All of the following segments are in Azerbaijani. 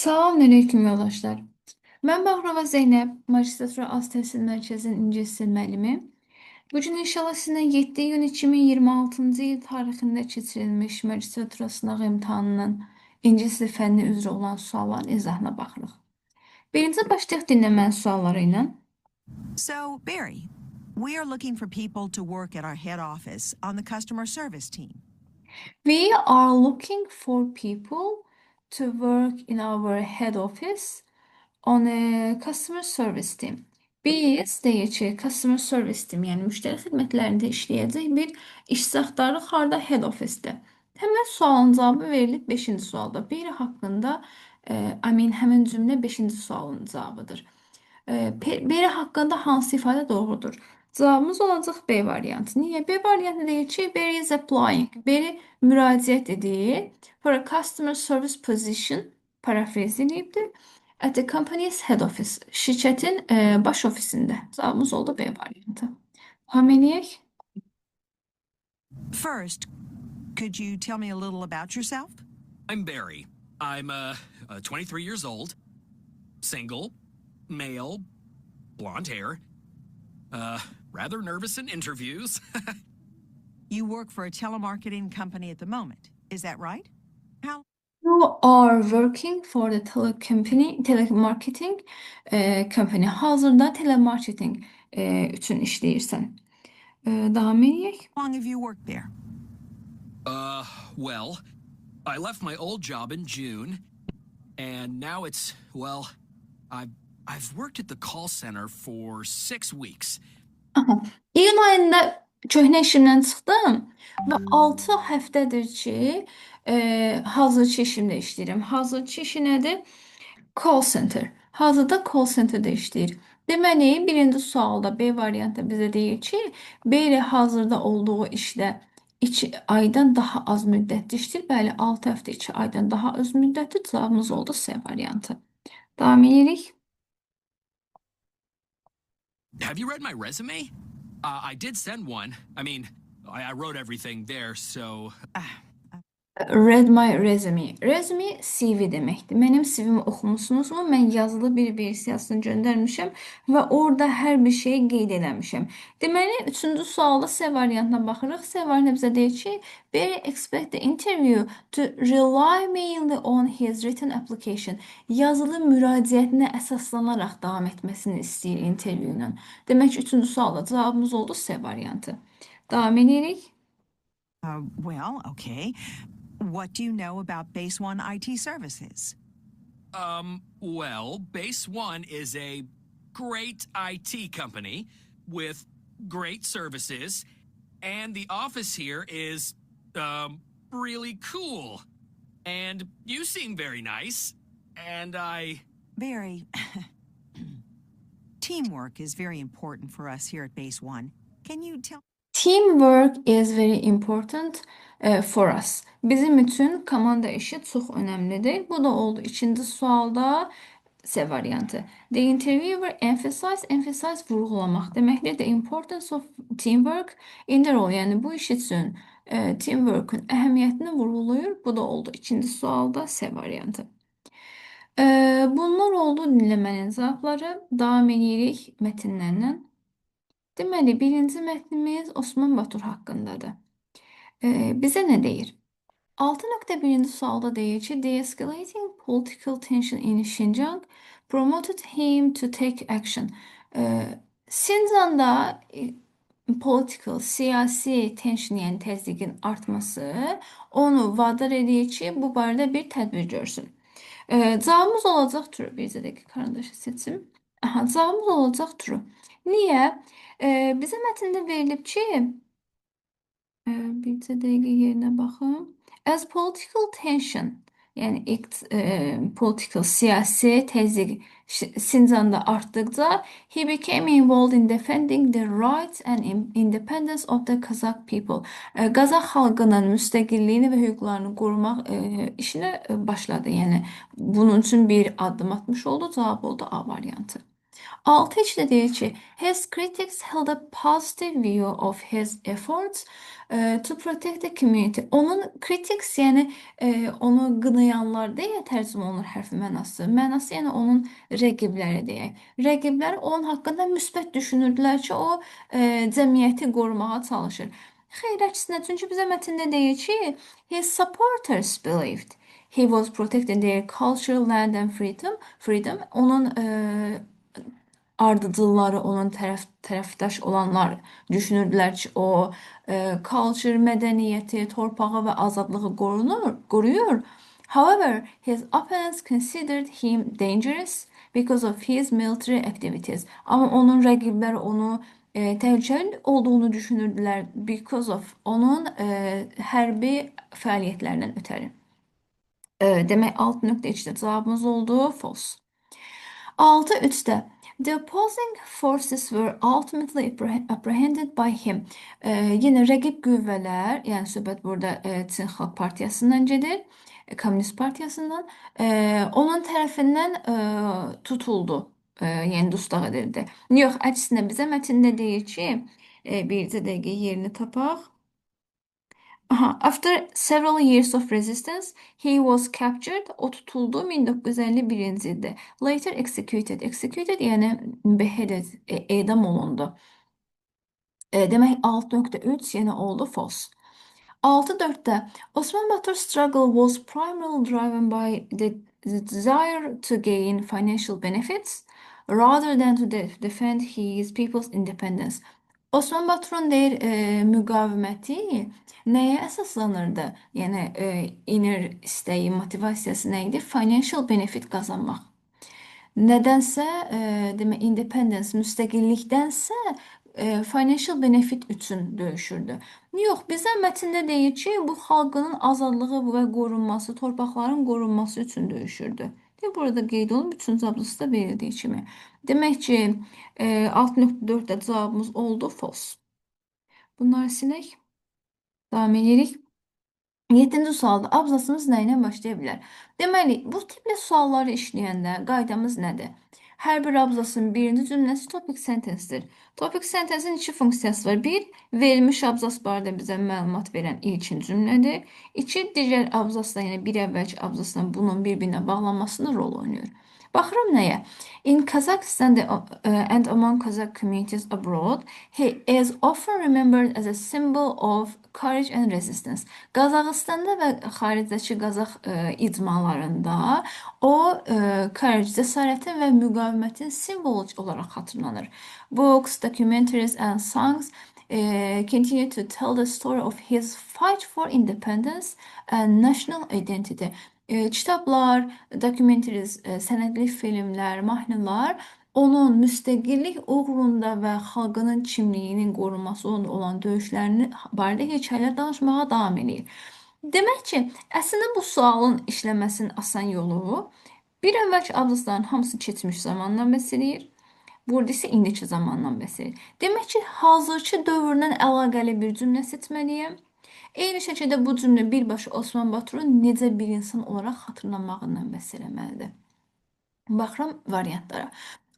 Salamünaleyküm yoldaşlar. Mən Bağrava Zeynəb, Magistratura Az Təhsil Mərkəzinin İngilis dil müəllimi. Bu gün inşallah sizinlə 7 iyun 2026-cı il tarixində keçirilmiş magistratura sınağı imtahanının İngilis dil fənni üzrə olan sualların izahına baxırıq. Birinci başlayaq dinləmə sualları ilə. So, Barry, we are looking for people to work at our head office on the customer service team. We are looking for people to work in our head office on a customer service team. Biz deyək ki, customer service team, yəni müştəri xidmətlərində işləyəcək bir işçi axtarırıq harda head office-də. Həmin sualın cavabı verilib 5-ci sualda. Biri haqqında, həmin cümlə 5-ci sualın cavabıdır. B haqqında hansı ifadə doğrudur? Cavabımız olacaq B variantı. Niyə? B variantı deyir ki, Barry is applying. Barry müraciət edir. For a customer service position parafraz edilibdir. At the company's head office. Şirkətin baş ofisində. Cavabımız oldu B variantı. Davam eləyək. First, could you tell me a little about yourself? I'm Barry. I'm 23 years old, single, male, blonde hair, rather nervous in interviews. You work for a telemarketing company at the moment. Is that right? How You are working for the telemarketing company. Hazırda telemarketing üçün işləyirsən. Davam eləyək. long have you worked there? Well, I left my old job in June, and now I've worked at the call center for 6 weeks. Aha. İyun ayında köhnə işimdən çıxdım və 6 həftədir ki, hazırki işimdə işləyirəm. Hazırki işi nədir? Call center. Hazırda call centerdə işləyir. Deməli, birinci sualda B variantı bizə deyir ki, B ilə hazırda olduğu işlə 2 aydan daha az müddətli işləyir. Bəli, 6 həftə 2 aydan daha az müddətli. Cavabımız oldu C variantı. Davam edirik. Have you read my resume? I did send one. I mean, I wrote everything there, so... Read my resume. Resume CV deməkdir. Mənim CV-mi oxumusunuzmu? Mən yazılı bir versiyasını göndərmişəm və orada hər bir şeyi qeyd eləmişəm. Deməli, üçüncü sualda C variantına baxırıq. C variantı bizə deyir ki, Barry expect the interview to rely mainly on his written application. Yazılı müraciətinə əsaslanaraq davam etməsini istəyir intervyunun. Demək ki, üçüncü sualda cavabımız oldu C variantı. Davam edirik. Okay. What do you know about Base One IT services? Well, Base One is a great IT company with great services, and the office here is, really cool. And you seem very nice, and Barry, teamwork is very important for us here at Base One. Can you tell Teamwork is very important for us. Bizim üçün komanda işi çox önəmlidir. Bu da oldu ikinci sualda C variantı. The interviewer emphasize vurğulamaq deməkdir. The importance of teamwork in the role. Yəni bu iş üçün teamwork'un əhəmiyyətini vurğulayır. Bu da oldu ikinci sualda C variantı. Bunlar oldu dinləmənin cavabları. Davam edirik mətnlərlə. Deməli, birinci mətnimiz Osman Batur haqqındadır. Bizə nə deyir? 6.1-ci sualda deyir ki, de-escalating political tension in Xinjiang promoted him to take action. Xinjiangda siyasi tension, yəni təzyiqin artması onu vadar edir ki, bu barədə bir tədbir görsün. Cavabımız olacaq true. Bir dəqiqə karandaşı seçim. Aha, cavabımız olacaq true. Niyə? Bizə mətndə verilib ki, bir dəqiqə yerinə baxım. As political tension, yəni political siyasi təzyiq Xinjiangda artdıqca he became involved in defending the rights and independence of the Kazakh people. Qazax xalqının müstəqilliyini və hüquqlarını qorumaq işinə başladı. Yəni bunun üçün bir addım atmış oldu. Cavab oldu A variantı. Altı içdə deyir ki, his critics held a positive view of his efforts to protect the community. Onun critics yəni onu qınayanlar deyə tərcümə olunur hərfi mənası. Mənası yəni onun rəqibləri deyək. Rəqiblər onun haqqında müsbət düşünürdülər ki, o cəmiyyəti qorumağa çalışır. Xeyr, əksinə, çünki bizə mətndə deyir ki, his supporters believed he was protecting their cultural land and freedom. Onun ardıcılları, onun tərəfdaş olanlar düşünürdülər ki, o culture, mədəniyyəti, torpağı və azadlığı qoruyur. However, his opponents considered him dangerous because of his military activities. Amma onun rəqibləri onu təhlükəli olduğunu düşünürdülər because of onun hərbi fəaliyyətlərindən ötəri. Demək 6.2'də cavabımız oldu false. 6.3'te the opposing forces were ultimately apprehended by him. Yine rəqib qüvvələr, yəni söhbət burada Çin Xalq Partiyasından gedir, Komünist Partiyasından, onun tərəfindən tutuldu, yəni dustaq edildi. Yox, əksinə bizə mətndə deyir ki, bircə dəqiqə yerini tapaq. After several years of resistance, he was captured. O tutuldu 1951-ci ildə. Later executed. Executed yəni beheaded, edam olundu. Demək 6.3 yəni oldu false. 6.4'te Osman Batur struggle was primarily driven by the desire to gain financial benefits rather than to defend his people's independence. Osman Batur'un deyir müqaviməti nəyə əsaslanırdı? Yəni inner istəyi, motivasiyası nə idi? Financial benefit qazanmaq. Nədənsə, demək, independence, müstəqillikdənsə financial benefit üçün döyüşürdü. Yox, bizə mətndə deyir ki, bu xalqının azadlığı və qorunması, torpaqların qorunması üçün döyüşürdü. Burada qeyd olunub, 3-cü abzasda verildiyi kimi. Demək ki, 6.4'də cavabımız oldu false. Bunları silək. Davam edirik. 7-ci sualda abzasımız nə ilə başlaya bilər? Deməli, bu tipli sualları işləyəndə qaydamız nədir? Hər bir abzasın birinci cümləsi topic sentence'dir. Topic sentence'in iki funksiyası var. Bir, verilmiş abzas barədə bizə məlumat verən ilkin cümlədir. İki, digər abzasla, yəni bir əvvəlki abzasla bunun bir-birinə bağlanmasında rol oynayır. Baxıram nəyə? In Kazakhstan and among Kazakh communities abroad, he is often remembered as a symbol of courage and resistance. Qazaxıstanda və xaricdəki Qazax icmalarında o courage, cəsarətin və müqavimətin simvolu olaraq xatırlanır. Books, documentaries and songs continue to tell the story of his fight for independence and national identity. Kitablar, documentaries, sənədli filmlər, mahnılar onun müstəqillik uğrunda və xalqının kimliyinin qorunması olan döyüşlərini barədə hekayələr danışmağa davam edir. Demək ki, əslində bu sualın işləməsinin asan yolu bir əvvəlki abzasların hamısı keçmiş zamandan bəhs edir. Burada isə indiki zamandan bəhs edir. Demək ki, hazırki dövrdən əlaqəli bir cümlə seçməliyəm. Eyni şəkildə bu cümlə birbaşa Osman Batur'un necə bir insan olaraq xatırlanmağından bəhs eləməlidir. Baxıram variantlara.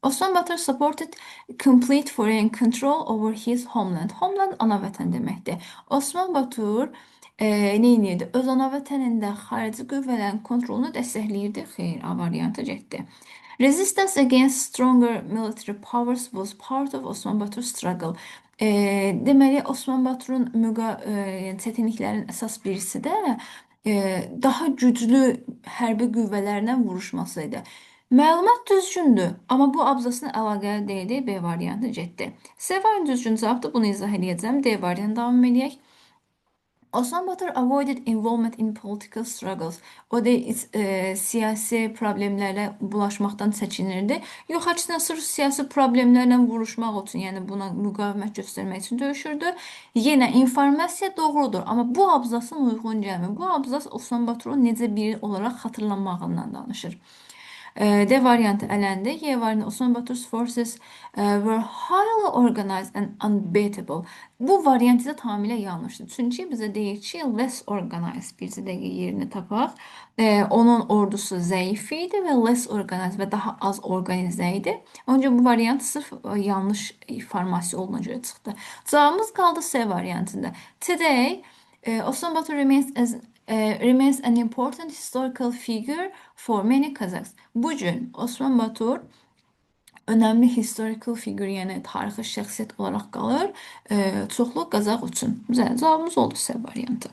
Osman Batur supported complete foreign control over his homeland. Homeland ana vətən deməkdir. Osman Batur nə edirdi? Öz ana vətənində xarici qüvvələrin kontrolunu dəstəkləyirdi. Xeyr, A variantı getdi. Resistance against stronger military powers was part of Osman Batur's struggle. Deməli, Osman Batur'un çətinliklərin əsas birisi də daha güclü hərbi qüvvələrlə vuruşması idi. Məlumat düzgündür, amma bu abzasına əlaqəli deyil, B variantı getdi. C variantı düzgün cavabdır, bunu izah edəcəm. D variantı davam edək. Osman Batur avoided involvement in political struggles. O da siyasi problemlərlə bulaşmaqdan çəkinirdi. Yox, əksinə sırf siyasi problemlərlə vuruşmaq üçün, yəni buna müqavimət göstərmək üçün döyüşürdü. Yenə informasiya doğrudur, amma bu abzasın uyğun gəlmir. Bu abzas Osman Batur'un necə biri olaraq xatırlanmağından danışır. D variantı elendi. Y variantı Osman Batur's forces were highly organized and unbeatable. Bu variant isə tamamilə yanlışdır. Çünki bizə deyir ki, less organized. Bircə dəqiqə yerini tapaq. Onun ordusu zəif idi və less organized və daha az organizə idi. Ancaq bu variant sırf yanlış informasiya olduğuna görə çıxdı. Cavabımız qaldı C variantında. Today, Osman Batur remains an important historical figure for many Kazakhs. Bugün Osman Batur önemli historical figür, yəni tarixi şəxsiyyət olaraq qalır çoxlu Qazaq üçün. Güzel, cavabımız oldu C variantı.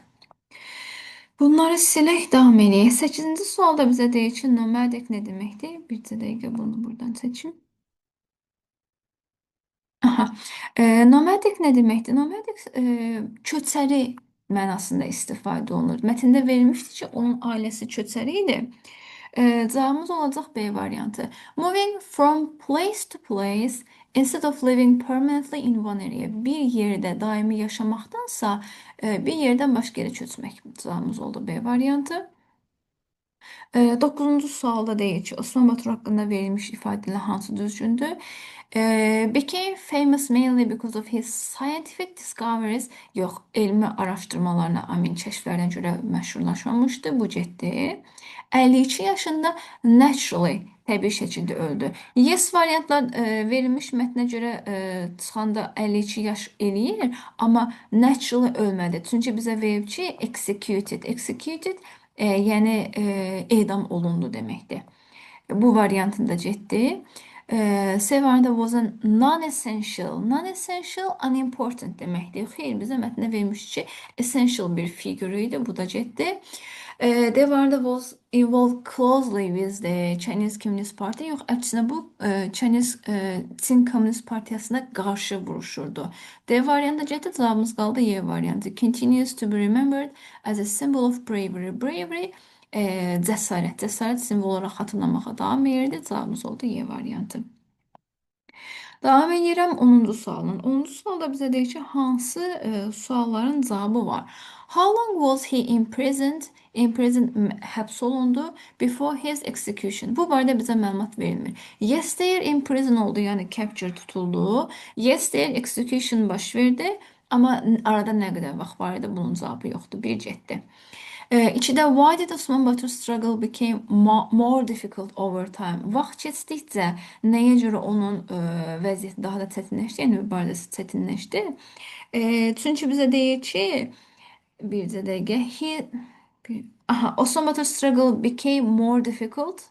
Bunları silək, davam edək. 8-ci sualda bizə deyir ki, nomadic nə deməkdir? Bircə dəqiqə bunu buradan seçim. Aha. Nomadic nə deməkdir? Nomadic köçəri mənasında istifadə olunur. Mətndə verilmişdi ki, onun ailəsi köçəri idi. Cavabımız olacaq B variantı. Moving from place to place instead of living permanently in one area. Bir yerdə daimi yaşamaqdansa bir yerdən başqa yerə köçmək. Cavabımız oldu B variantı. 9-cu sualda deyir ki, Osman Batur haqqında verilmiş ifadələr hansı düzgündür? Became famous mainly because of his scientific discoveries. Yox, elmi araşdırmalarına, amin kəşflərinə görə məşhurlaşmamışdı. Bu getdi. 52 yaşında naturally, təbii şəkildə öldü. Yes variantlar verilmiş mətnə görə çıxanda 52 yaş eləyir, amma naturally ölmədi. Çünki bizə verib ki, executed. Executed yəni edam olundu deməkdir. Bu variantında getdi. C variantı was a non-essential. Non-essential, unimportant deməkdir. Xeyr, bizə mətndə vermiş ki, essential bir figür idi. Bu da getdi. D variantı was involved closely with the Chinese Communist Party. Yox, əksinə bu Çin Komünist Partiyasına qarşı vuruşurdu. D variantı getdi, cavabımız qaldı Y variantı. Continues to be remembered as a symbol of bravery. Bravery cəsarət. Cəsarət simvol olaraq xatırlamağa davam edirdi. Cavabımız oldu Y variantı. Davam edirəm 10-cu sualın. 10-cu sualda bizə deyir ki, hansı sualların cavabı var? How long was he imprisoned? Imprisoned həbs olundu before his execution. Bu barədə bizə məlumat verilmir. Yes deyir imprisoned oldu, yəni capture tutuldu. Yes deyir execution baş verdi. Amma arada nə qədər vaxt var idi? Bunun cavabı yoxdur. Bir getdi. İkidə why did Osman Batur struggle became more difficult over time? Vaxt keçdikcə nəyə görə onun vəziyyəti daha da çətinləşdi, yəni mübarizəsi çətinləşdi? Çünki bizə deyir ki, bircə dəqiqə, Osman Batur struggle became more difficult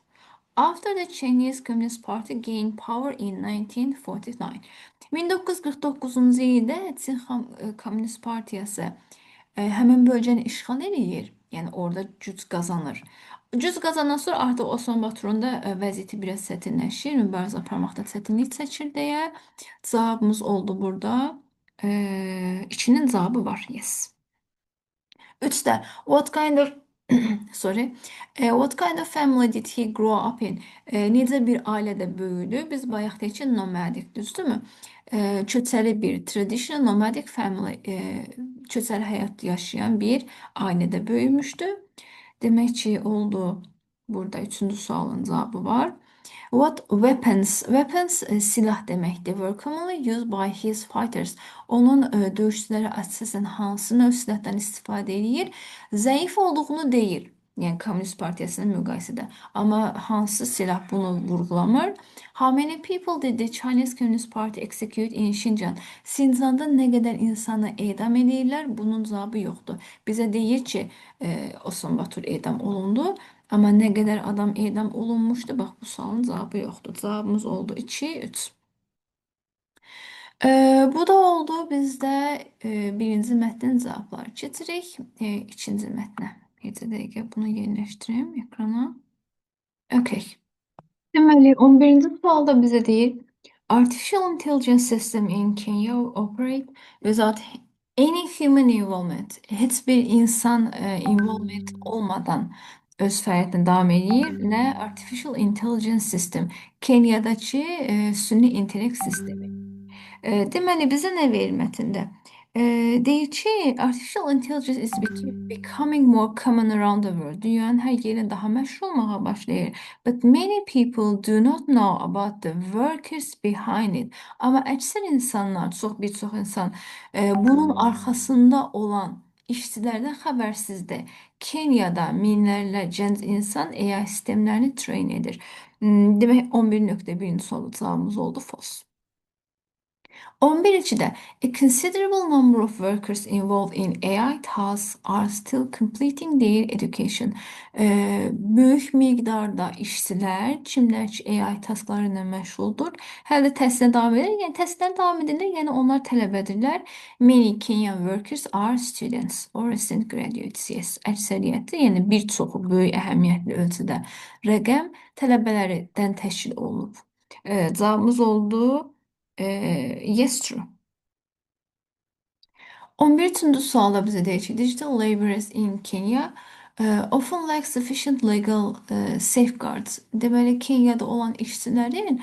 after the Chinese Communist Party gained power in 1949. 1949-cu ildə Çin Komünist Partiyası həmin bölgəni işğal edir. Yəni orada güc qazanır. Güc qazandan sonra artıq Osman Baturun da vəziyyəti biraz çətinləşir. Mübarizə aparmaqda çətinlik çəkir deyə cavabımız oldu burada. 2-nin cavabı var. Yes. 3-də what kind of what kind of family did he grow up in? Necə bir ailədə böyüdü? Biz bayaq deyək ki, nomadic, düzdürmü? Köçəri bir traditional nomadic family, köçəri həyat yaşayan bir ailədə böyümüşdü. Demək ki, oldu. Burada 3-cü sualın cavabı var. What weapons? Weapons silah deməkdir. Were commonly used by his fighters. Onun döyüşçüləri əsasən hansı növ silahdan istifadə edir? Zəif olduğunu deyir. Yəni Komünist Partiyasının müqayisədə. Amma hansı silah bunu vurğulamır? How many people did the Chinese Communist Party execute in Xinjiang? Xinjiangda nə qədər insanı edam edirlər? Bunun cavabı yoxdur. Bizə deyir ki, Osman Batur edam olundu. Amma nə qədər adam edam olunmuşdu? Bax, bu sualın cavabı yoxdur. Cavabımız oldu 2, 3. Bu da oldu bizdə birinci mətnin cavabları. Keçirik ikinci mətnə. Bir dəqiqə bunu yerləşdireyim ekrana. Okay. Deməli, 11-ci sualda bizə deyir, artificial intelligence system in Kenya operate without any human involvement. Heç bir insan involvement olmadan öz fəaliyyətinə davam edir. Nə? Artificial intelligence system. Kenyadakı süni intellekt sistemi. Deməli, bizə nə verir mətndə? Deyir ki, artificial intelligence is becoming more common around the world. Dünyanın hər yerində daha məşhur olmağa başlayır. But many people do not know about the workers behind it. Amma əksər insanlar, bir çox insan bunun arxasında olan işçilərdən xəbərsizdir. Kenyada minlərlə gənc insan AI sistemlərini train edir. Demək 11.1-ci cavabımız oldu false. 11-ci a considerable number of workers involved in AI tasks are still completing their education. Böyük miqdarda işçilər, kimlər ki AI taskları ilə məşğuldur, hələ də təhsilə davam edir. Yəni təhsillər davam edirlər, yəni onlar tələbədirlər. Many Kenyan workers are students or recent graduates. Yes, əksəriyyəti, yəni bir çoxu böyük əhəmiyyətli ölçüdə rəqəm tələbələrdən təşkil olunub. Cavabımız oldu yes, true. 11-ci sualda bizə deyir ki, digital laborers in Kenya often lack sufficient legal safeguards. Deməli, Kenyada olan işçilərin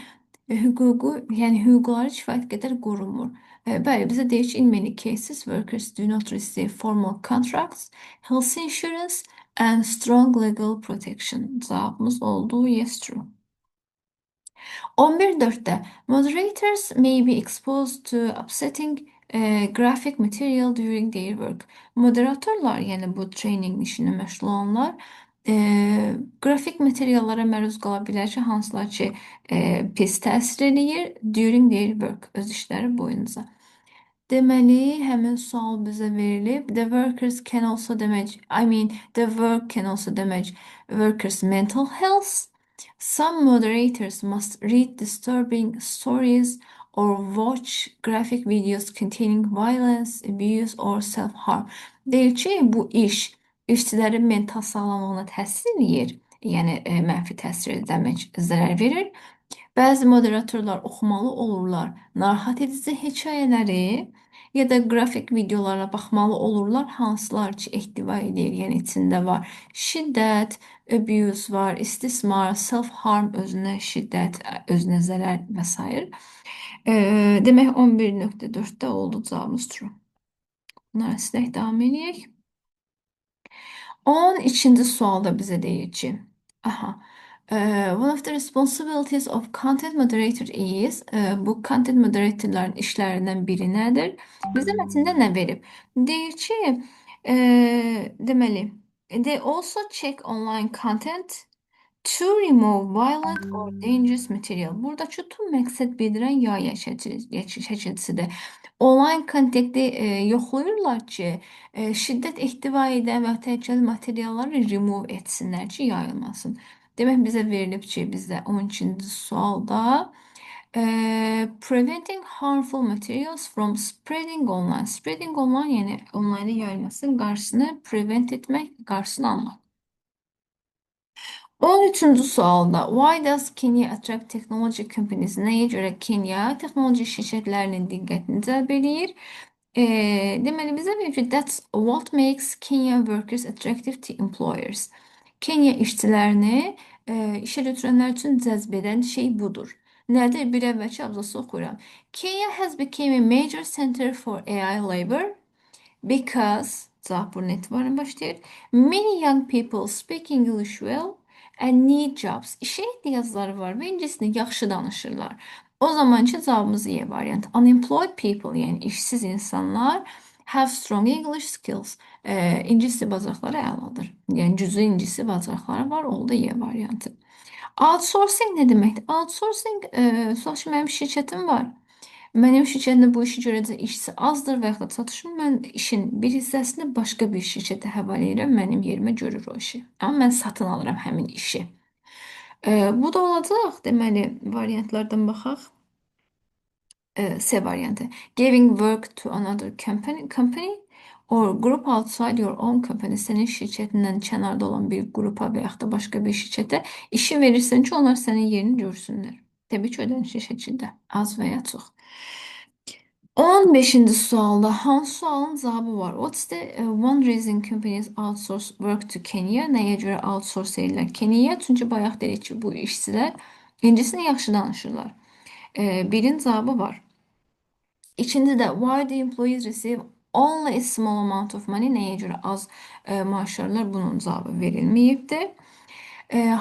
hüququ, yəni hüquqları kifayət qədər qorunmur. Bəli, bizə deyir ki, in many cases, workers do not receive formal contracts, health insurance and strong legal protection. Cavabımız oldu yes, true. 11.4'te moderators may be exposed to upsetting graphic material during their work. Moderatörlər, yəni bu training işini məşğul olanlar qrafik materiallara məruz qala bilər ki, hansılar ki pis təsir eləyir during their work, öz işləri boyunca. Deməli, həmin sual bizə verilib. The workers can also demək, the work can also demək workers' mental health. Some moderators must read disturbing stories or watch graphic videos containing violence, abuse or self-harm. Deyir ki, bu işçilərin mental sağlamlığına təsir eləyir, yəni mənfi təsir demək, zərər verir. Bəzi moderatörlər oxumalı olurlar narahat edici hekayələri ya da qrafik videolara baxmalı olurlar, hansılar ki ehtiva edir, yəni içində var şiddət, abuse var, istismar, self-harm, özünə şiddət, özünə zərər və s. Demək 11.4-də oldu cavabımız true. Bunları silək davam edək. 12-ci sualda bizə deyir ki, one of the responsibilities of content moderator is, bu content moderatorların işlərindən biri nədir? Bizə mətndə nə verib? Deyir ki, deməli, they also check online content to remove violent or dangerous material. Buradakı tüm məqsəd bildirən yay şəkilçisidir. Online kontenti yoxlayırlar ki, şiddət ehtiva edən və təhlükəli materialları remove etsinlər ki, yayılmasın. Demək bizə verilib ki, bizdə 12-ci sualda preventing harmful materials from spreading online. Spreading online, yəni online'da yayılmasının qarşısını prevent etmək, qarşısını almaq. 13-cü sualda why does Kenya attract technology companies? Nəyə görə Kenya texnoloji şirkətlərinin diqqətini cəlb edir? Deməli bizə verir ki, that's what makes Kenya workers attractive to employers. Kenya işçilərini işə götürənlər üçün cəzb edən şey budur. Nədir? Bir əvvəlki abzası oxuyuram. Kenya has become a major center for AI labor because, cavab bunun etibarən başlayır. Many young people speak English well and need jobs. İşə ehtiyacları var və ingilisini yaxşı danışırlar. O zaman ki cavabımız Y variant. Unemployed people, yəni işsiz insanlar have strong English skills. İngiliscə bacarıqları əladır. Yəni güclü ingiliscə bacarıqları var, oldu Y variantı. Outsourcing nə deməkdir? Outsourcing, tutaq ki, mənim şirkətim var. Mənim şirkətimdə bu işi görəcək işçi azdır və yaxud da çatışmır. Mən işin bir hissəsini başqa bir şirkətə həvalə edirəm, mənim yerimə görür o işi. Amma mən satın alıram həmin işi. Bu da olacaq. Deməli, variantlardan baxaq. C variantı. Giving work to another company or group outside your own company. Sənin şirkətindən kənarda olan bir qrupa və yaxud da başqa bir şirkətə işi verirsən ki, onlar sənin yerini görsünlər. Təbii ki, ödənişli şəkildə, az və ya çox. 15-ci sualda hansı sualın cavabı var? What's the one reason companies outsource work to Kenya? Nəyə görə outsource edirlər Kenyaya? Çünki bayaq dedik ki, bu işçilər ingilisini yaxşı danışırlar. Birin cavabı var. İkinci də why do employees receive Only a small amount of money, nəyə görə az maaş alırlar? Bunun cavabı verilməyibdir.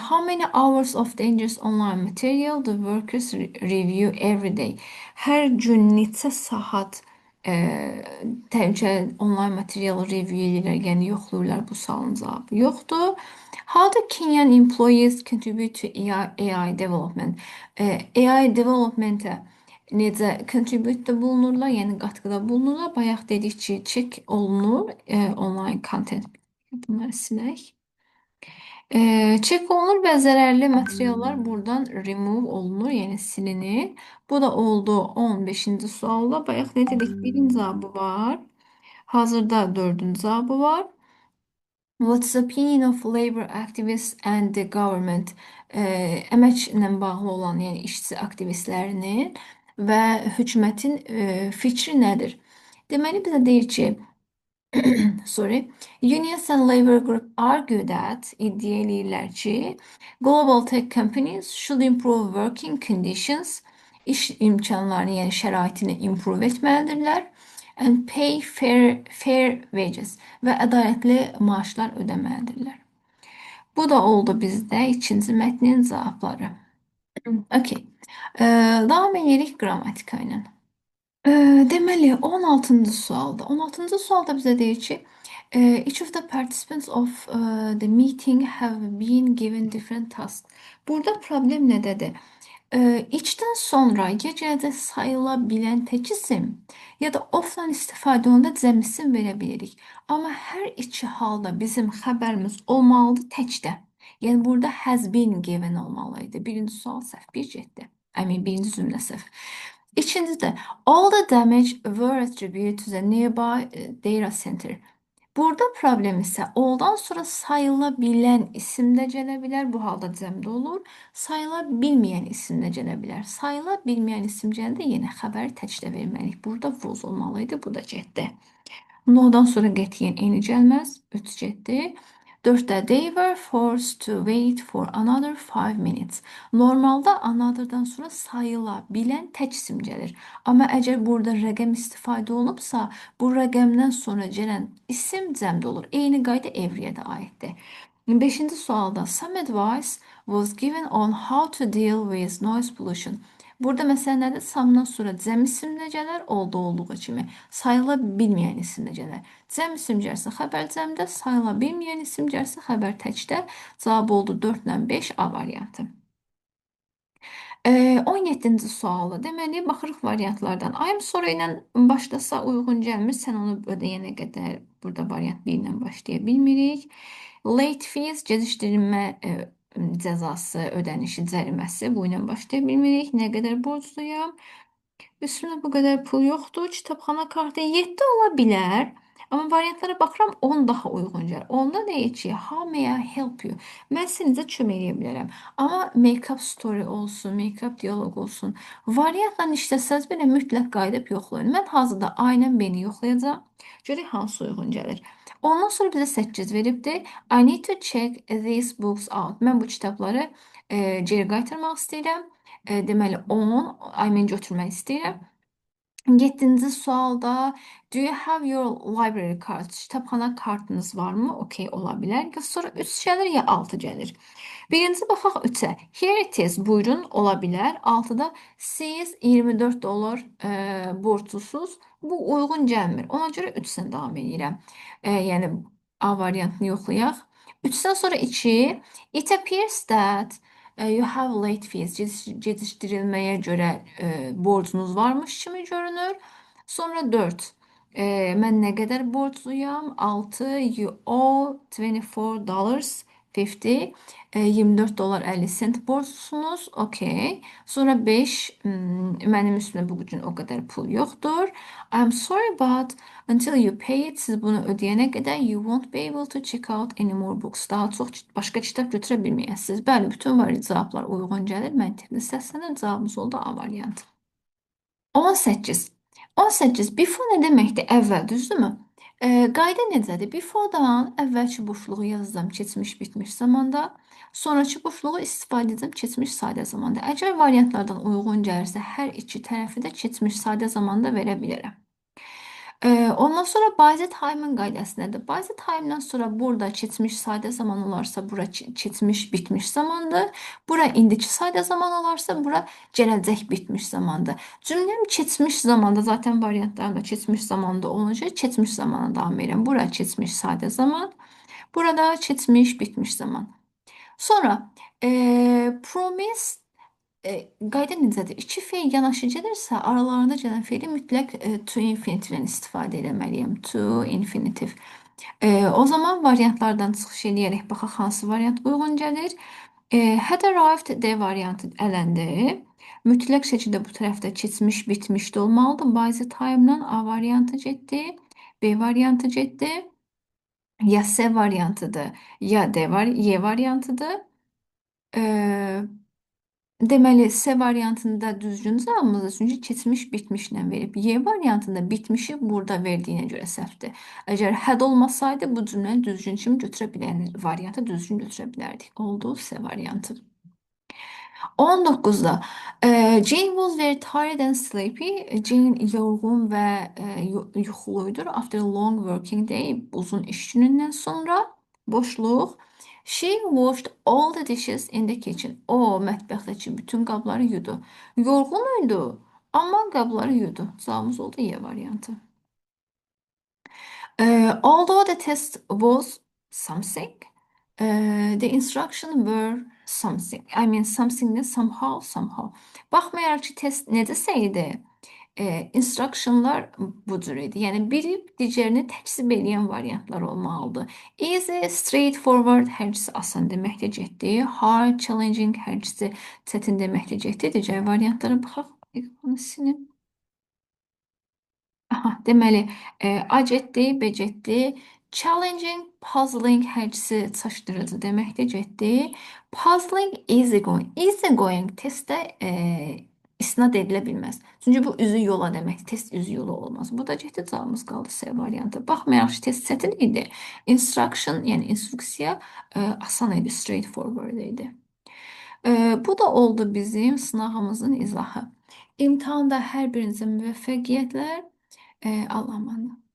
How many hours of dangerous online material the workers review every day? Hər gün neçə saat təhlükəli online material review edirlər, yəni yoxlayırlar, bu sualın cavabı yoxdur. How do Kenyan employees contribute to AI development? AI development-ə necə contribute bulunurlar, yəni qatqıda bulunurlar. Bayaq dedik ki, check olunur online content. Bunları silək. Check olunur və zərərli materiallar buradan remove olunur, yəni silinir. Bu da oldu 15-ci sualda. Bayaq nə dedik? Birin cavabı var. Hazırda 4-cü cavabı var. What's the opinion of labor activists and the government? Əməklə bağlı olan, yəni işçi aktivistlərinin və hökumətin fikri nədir? Deməli, bizə deyir ki, sorry, unions and labor group argue that, iddia eləyirlər ki, global tech companies should improve working conditions, iş imkanlarını, yəni şəraitini improve etməlidirlər, and pay fair wages və ədalətli maaşlar ödəməlidirlər. Bu da oldu bizdə ikinci mətnin cavabları. Okay. Davam edirik qrammatika ilə. Deməli, 16-cı sualda. 16-cı sualda bizə deyir ki, each of the participants of the meeting have been given different tasks. Burada problem nədədir? İçdən sonra ya gələcək sayıla bilən tək isim, ya da offdan istifadə olanda cəm isim verə bilirik. Amma hər iki halda bizim xəbərimiz olmalıdır təkdə. Yəni burada has been given olmalıydı. Birinci sual səhv, bir getdi. Birinci cümlə səhv. İkinci də all the damage were attributed to the nearby data center. Burada problem isə oldan sonra sayıla bilən isim də gələ bilər. Bu halda cəmdə olur. Sayıla bilməyən isim də gələ bilər. Sayıla bilməyən isim gəldi, yenə xəbəri təkdə verməliyik. Burada was olmalıydı, bu da getdi. No'dan sonra qətiyyən eyni gəlməz. 3 getdi. 4-də they were forced to wait for another 5 minutes. Normalda another'dan sonra sayıla bilən tək isim gəlir. Amma əgər burada rəqəm istifadə olunubsa, bu rəqəmdən sonra gələn isim cəmdə olur. Eyni qayda every'yə də aiddir. 5-ci sualda some advice was given on how to deal with noise pollution. Burada məsələ nədir? Samdan sonra cəm isim də gələr, olduğu kimi. Sayıla bilməyən isim də gələr. Cəm isim gəlsə xəbər cəmdə, sayıla bilməyən isim gəlsə xəbər təkdə. Cavab oldu 4 ilə 5 A variantı. 17-ci sualı. Deməli, baxırıq variantlardan. I'm sorry ilə başlasa uyğun gəlmir. Sən onu ödəyənə qədər burada variant 1 ilə başlaya bilmirik. Late fees, gecikdirilmə cəzası, ödənişi, cəriməsi. Bu ilə başlaya bilmirik. Nə qədər borcluyam? Üstümdə bu qədər pul yoxdur. Kitabxana kartı 7 ola bilər. Amma variantlara baxıram 10 daha uyğun gəlir. Onda deyir ki, how may I help you? Mən sizə kömək edə bilərəm. Amma make-up story olsun, make-up dialoq olsun. Variantla işləsəz belə mütləq qayıdıb yoxlayın. Mən hazırda aynen beni yoxlayacağam. Görək hansı uyğun gəlir. Ondan sonra bizə 8 veribdir. I need to check these books out. Mən bu kitabları geri qaytarmaq istəyirəm. Deməli 10, mən götürmək istəyirəm. 7-ci sualda do you have your library card? Kitabxana kartınız varmı? Okey, ola bilər. Ya sonra 3 gəlir, ya 6 gəlir. Birinci baxaq 3-ə. Here it is, buyurun, ola bilər. 6-da siz 24 dolar borclusuz. Bu uyğun gəlmir. Ona görə 3-dən davam edirəm. Yəni A variantını yoxlayaq. 3-dən sonra 2. It appears that you have late fees. Gecikdirilməyə görə borcunuz varmış kimi görünür. Sonra 4. Mən nə qədər borcluyam? 6. You owe $24.50. 24 dolar 50 sent borclusunuz. Okey. Sonra 5. Mənim üstümdə bu gün o qədər pul yoxdur. I'm sorry but until you pay it, siz bunu ödəyənə qədər you won't be able to check out any more books. Daha çox başqa kitab götürə bilməyəsiniz. Bəli, bütün var cavablar uyğun gəlir. Məntiqli səslənir. Cavabımız oldu A variantı. 18. 18. Before nə deməkdir? Əvvəl, düzdürmü? Qayda necədir? Before-dan əvvəlki boşluğu yazacağım keçmiş bitmiş zamanda. Sonraki boşluğu istifadə edəcəm keçmiş sadə zamanda. Əgər variantlardan uyğun gəlirsə, hər iki tərəfi də keçmiş sadə zamanda verə bilərəm. Ondan sonra Bayezid Haymın qaydası nədir? Bayezid Haymdan sonra burada keçmiş sadə zaman olarsa, bura keçmiş bitmiş zamandır. Bura indiki sadə zaman olarsa, bura gələcək bitmiş zamandır. Cümlem keçmiş zamanda zaten variantlarında keçmiş zamanda olacaq. Keçmiş zamana davam edirəm. Bura keçmiş sadə zaman. Burada keçmiş bitmiş zaman. Sonra promise qayda necədir? İki feil yanaşı gəlirsə, aralarında gələn feili mütləq to infinitivdən istifadə etməliyəm. To infinitiv. O zaman variantlardan çıxış edərək baxaq hansı variant uyğun gəlir. Had arrived D variantı ələndi. Mütləq şəkildə bu tərəfdə keçmiş, bitmiş də olmalıdır. By the time-dan A variantı getdi, B variantı getdi. Ya C variantıdır, ya D var, Y variantıdır. Deməli, C variantında düzgün cavabımızdır. Çünki keçmiş bitmişlə verib. Y variantında bitmişi burada verdiyinə görə səhvdir. Əgər had olmasaydı bu cümləni düzgün kimi götürə bilərik. Variantı düzgün götürə bilərdik. Oldu C variantı. 19'da Jane was very tired and sleepy. Jane yorğun və yuxuluydur. After a long working day, uzun iş günündən sonra boşluq. She washed all the dishes in the kitchen. O mətbəxdəki bütün qabları yudu. Yorğun idi, amma qabları yudu. Cavabımız oldu Y variantı. Although the test was something, the instruction were something. I mean something somehow somehow. Baxmayaraq ki test nə desəydi, instructionlar bu cür idi. Yəni biri digərini təkzib edən variantlar olmalıdır. Easy, straightforward hər ikisi asan deməklə getdi. Hard, challenging hər ikisi çətin deməklə getdi. Digər variantlara baxaq. Onu silim. Aha, deməli, acetli, becetli, challenging, puzzling hər ikisi çaşdırıcı deməkdir, getdi. Puzzling, easy going. Easy going testdə istinad edilə bilməz. Çünki bu üzü yola deməkdir. Test üzü yola olmaz. Bu da getdi, cavabımız qaldı C variantı. Baxmayaraq ki, test çətin idi. Instruction, yəni instruksiya asan idi, straightforward idi. Bu da oldu bizim sınavımızın izahı. İmtahanda hər birinizə müvəffəqiyyətlər. Allah'a emanet.